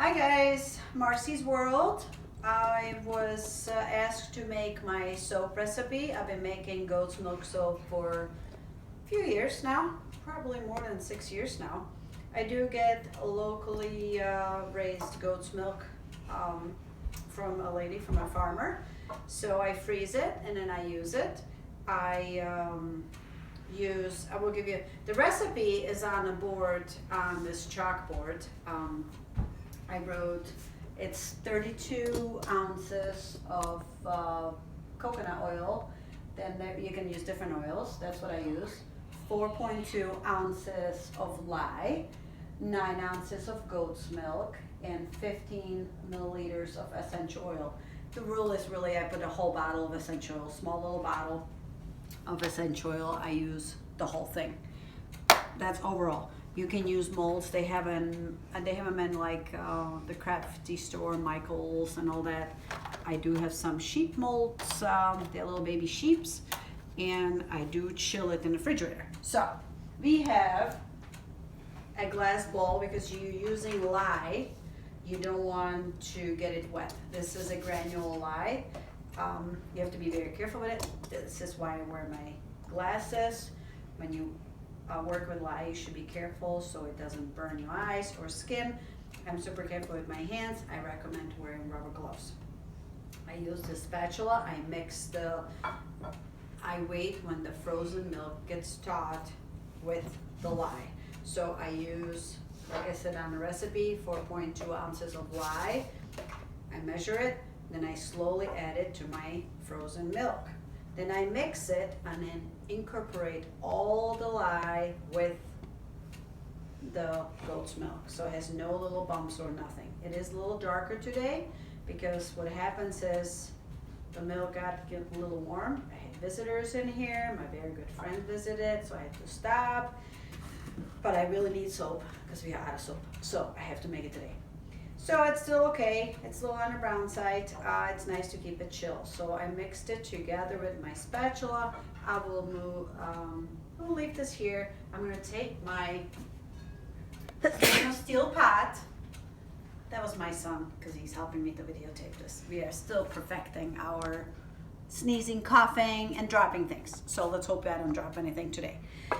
Hi guys, Marcysworld. I was asked to make my soap recipe. I've been making goat's milk soap for a few years now, probably more than 6 years now. I do get locally raised goat's milk from a lady, from a farmer. So I freeze it and then I use it. I will give you, the recipe is on a board, on this chalkboard. I wrote, it's 32 ounces of coconut oil, then you can use different oils, that's what I use. 4.2 ounces of lye, 9 ounces of goat's milk, and 15 milliliters of essential oil. The rule is really I put a whole bottle of essential oil, small little bottle of essential oil. I use the whole thing. That's overall. You can use molds. They have them in like the crafty store, Michael's and all that. I do have some sheep molds. They're little baby sheeps, and I do chill it in the refrigerator. So we have a glass bowl because you're using lye. You don't want to get it wet. This is a granule lye. You have to be very careful with it. This is why I wear my glasses. When you work with lye, you should be careful so it doesn't burn your eyes or skin. I'm super careful with my hands. I recommend wearing rubber gloves. I use the spatula. I wait when the frozen milk gets thawed with the lye. So I use, like I said on the recipe, 4.2 ounces of lye. I measure it, then I slowly add it to my frozen milk. Then I mix it and then incorporate all the lye with the goat's milk. So it has no little bumps or nothing. It is a little darker today because what happens is the milk got a little warm. I had visitors in here. My very good friend visited, so I had to stop. But I really need soap because we are out of soap. So I have to make it today. So it's still okay. It's a little on the brown side. It's nice to keep it chill. So I mixed it together with my spatula. I will leave this here. I'm gonna take my stainless steel pot. That was my son because he's helping me to videotape this. We are still perfecting our sneezing, coughing, and dropping things. So let's hope I don't drop anything today.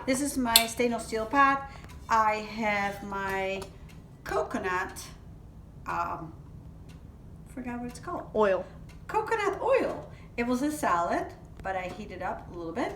This is my stainless steel pot. I have my coconut, forgot what it's called. Oil. Coconut oil. It was a salad, but I heated up a little bit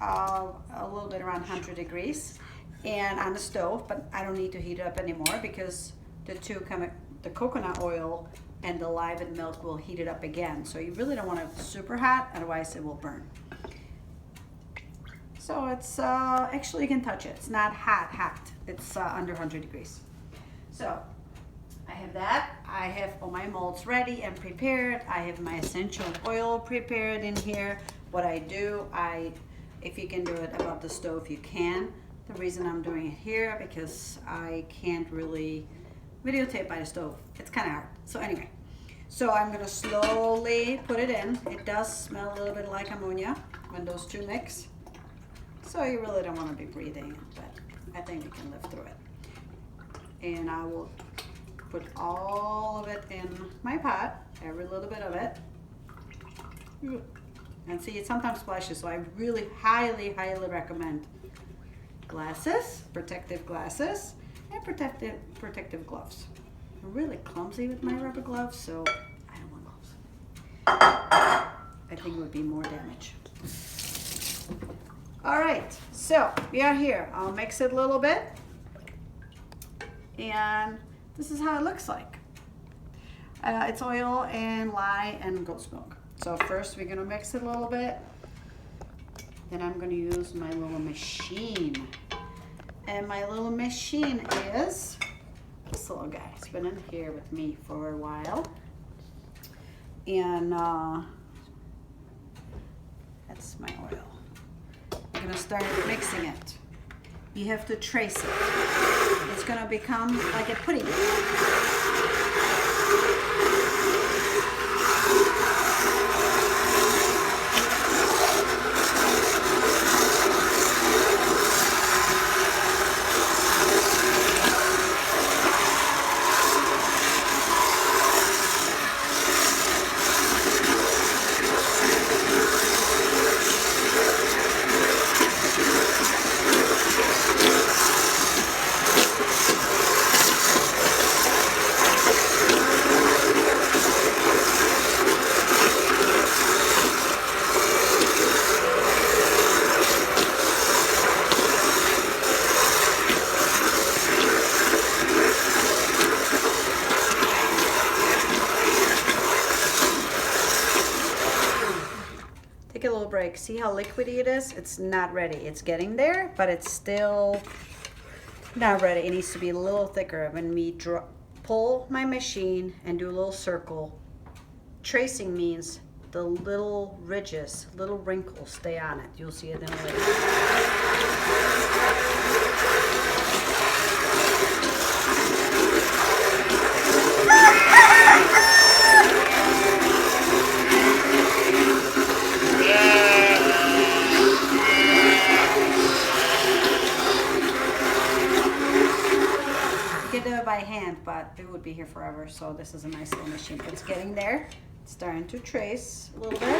around 100 degrees and on the stove, but I don't need to heat it up anymore because the coconut oil and the live milk will heat it up again. So you really don't want it super hot, otherwise it will burn. So it's, actually you can touch it. It's not hot. It's under 100 degrees. So I have that. I have all my molds ready and prepared. I have my essential oil prepared in here. What I do, if you can do it above the stove, you can. The reason I'm doing it here, because I can't really videotape by the stove. It's kind of hard. So anyway, so I'm gonna slowly put it in. It does smell a little bit like ammonia when those two mix. So you really don't want to be breathing it, but I think you can live through it. And I will put all of it in my pot, every little bit of it. And see, it sometimes splashes, so I really highly recommend glasses, protective glasses, and protective gloves. I'm really clumsy with my rubber gloves, so I don't want gloves. I think it would be more damage. All right, so we are here. I'll mix it a little bit. And this is how it looks like. It's oil and lye and goat's milk. So first we're gonna mix it a little bit. Then I'm gonna use my little machine. And my little machine is this little guy. It's been in here with me for a while. And that's my oil. I'm gonna start mixing it. You have to trace it. It's gonna become like a pudding. like, see how liquidy it is? It's not ready. It's getting there, but it's still not ready. It needs to be a little thicker. When we pull my machine and do a little circle, tracing means the little ridges, little wrinkles stay on it. You'll see it in a little. You can do it by hand, but it would be here forever. So this is a nice little machine. It's getting there. It's starting to trace a little bit.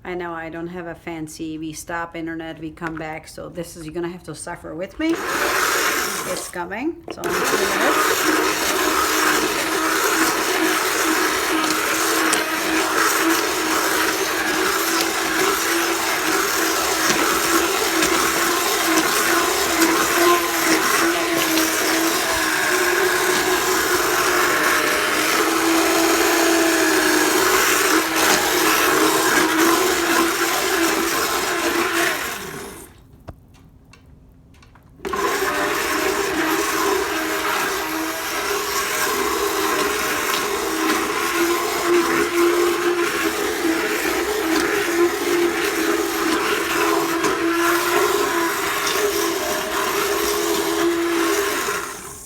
I know I don't have a fancy, we stop internet, we come back, so this is, you're gonna have to suffer with me. It's coming, it's only 2 minutes.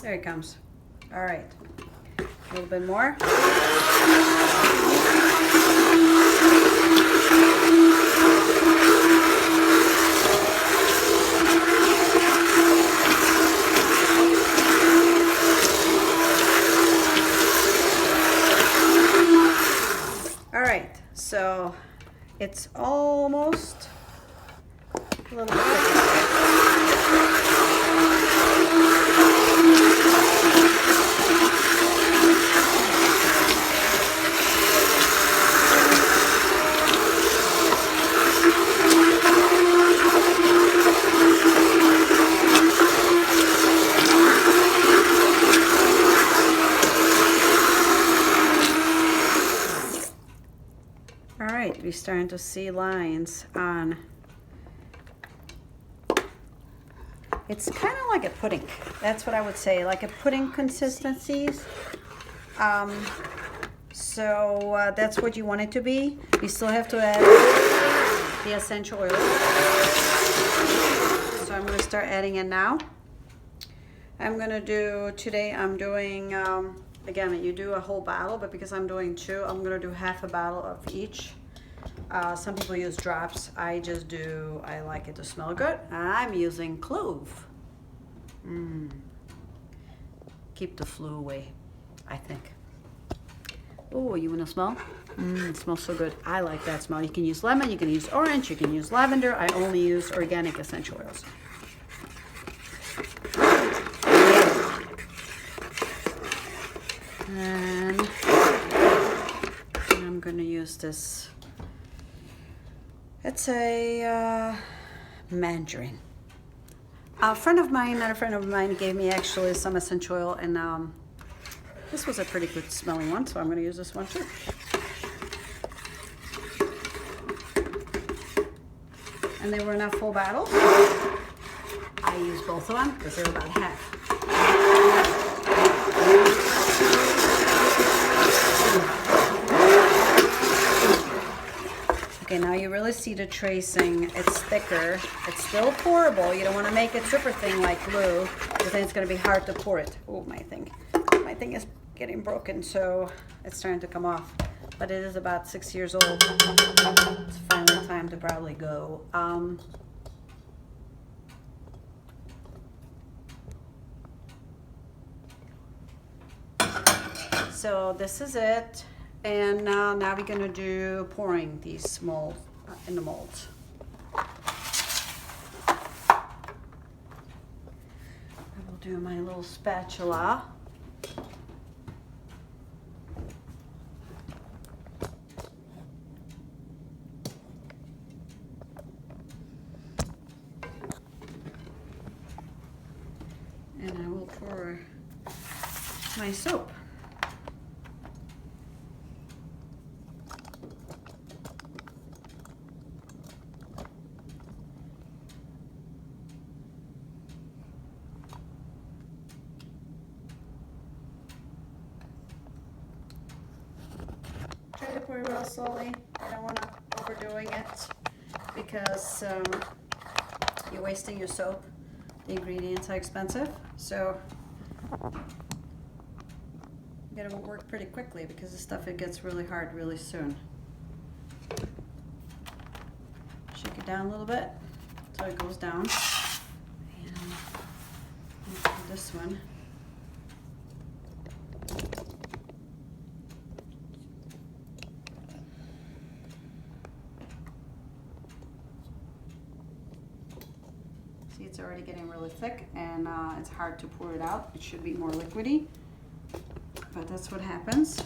There it comes. All right, a little bit more. All right, so it's almost a little bit thicker. All right, we're starting to see lines on. It's kind of like a pudding. That's what I would say, like a pudding consistencies. So that's what you want it to be. You still have to add the essential oil. So I'm going to start adding it now. I'm going to do, today I'm doing, again, you do a whole bottle, but because I'm doing 2, I'm going to do half a bottle of each. Some people use drops. I just do, I like it to smell good. I'm using clove. Keep the flu away, I think. Oh, you want to smell? It smells so good. I like that smell. You can use lemon, you can use orange, you can use lavender. I only use organic essential oils. And I'm going to use this. It's a mandarin. A friend of mine, not a friend of mine, gave me actually some essential oil, and this was a pretty good smelling one, so I'm going to use this one too. And they were in a full bottle. I used both of them because they were about half. Okay, now you really see the tracing. It's thicker. It's still pourable. You don't want to make it super thin like glue, because then it's going to be hard to pour it. Oh, my thing is getting broken, so it's starting to come off. But it is about 6 years old. It's finally time to probably go. So this is it. And now we're gonna do pouring these molds in the molds. I will do my little spatula. And I will pour my soap. Try to pour it real slowly. I don't want to overdoing it because you're wasting your soap. The ingredients are expensive, so you gotta work pretty quickly because the stuff, it gets really hard really soon. Shake it down a little bit so it goes down. And I'll do this one. See, it's already getting really thick, and it's hard to pour it out. It should be more liquidy, but that's what happens.